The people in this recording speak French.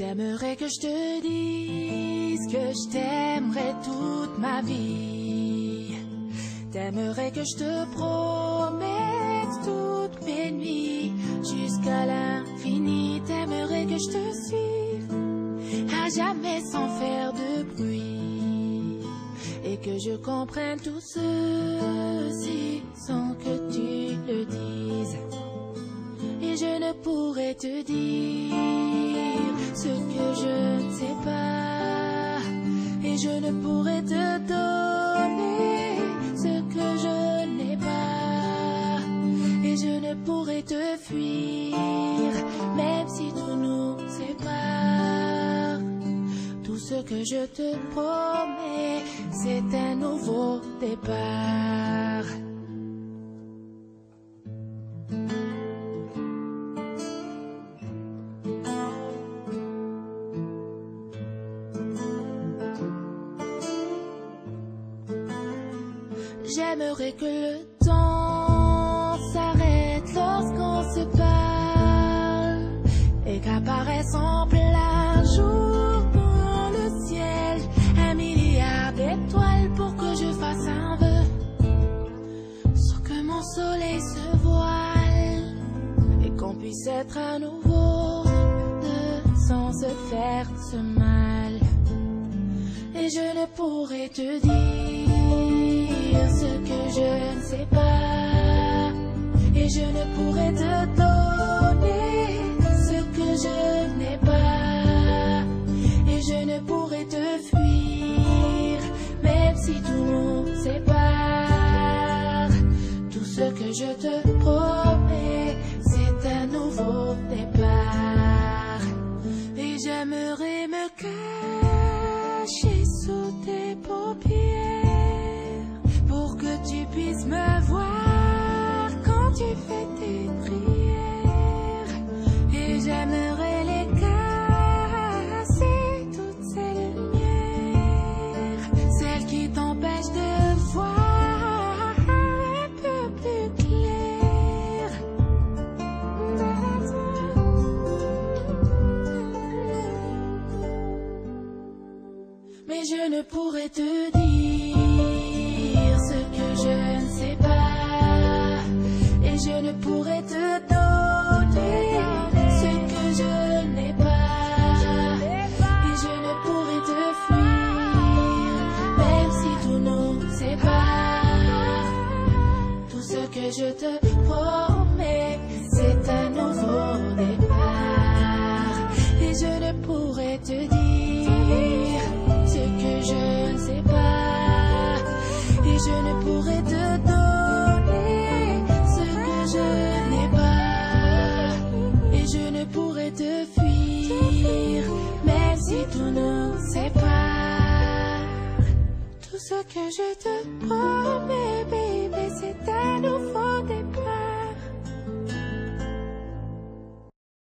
T'aimerais que je te dise que je t'aimerais toute ma vie. T'aimerais que je te promette toutes mes nuits jusqu'à l'infini. T'aimerais que je te suive à jamais sans faire de bruit, et que je comprenne tout ceci sans que tu le dises. Et je ne pourrais te dire ce que je ne sais pas, et je ne pourrais te donner ce que je n'ai pas, et je ne pourrais te fuir même si tout nous sépare. Tout ce que je te promets, c'est un nouveau départ. J'aimerais que le temps s'arrête lorsqu'on se parle, et qu'apparaisse en plein jour dans le ciel un milliard d'étoiles pour que je fasse un vœu, sur que mon soleil se voile, et qu'on puisse être à nouveau deux sans se faire ce mal. Et je ne pourrais te dire ce que je ne sais pas, et je ne pourrais te donner ce que je n'ai pas, et je ne pourrais te fuir même si tout nous sépare. Tout ce que je te promets, c'est un nouveau départ. Et j'aimerais me cacher sous tes paupières pour que tu puisses me voir quand tu fais tes prières. Et j'aimerais les casser, toutes ces lumières, celles qui t'empêchent de voir un peu plus clair. Mais je ne pourrais te dire ce que je ne sais pas, et je ne pourrais te donner ce que je n'ai pas, et je ne pourrais te fuir même si tout nous sépare. Tout ce que je te promets, c'est un nouveau départ. Et je ne pourrais te dire ce que je ne sais pas, et je ne pourrais te donner ce que je n'ai pas, et je ne pourrais te fuir même si tout nous sépare. Tout ce que je te promets, bébé, c'est un nouveau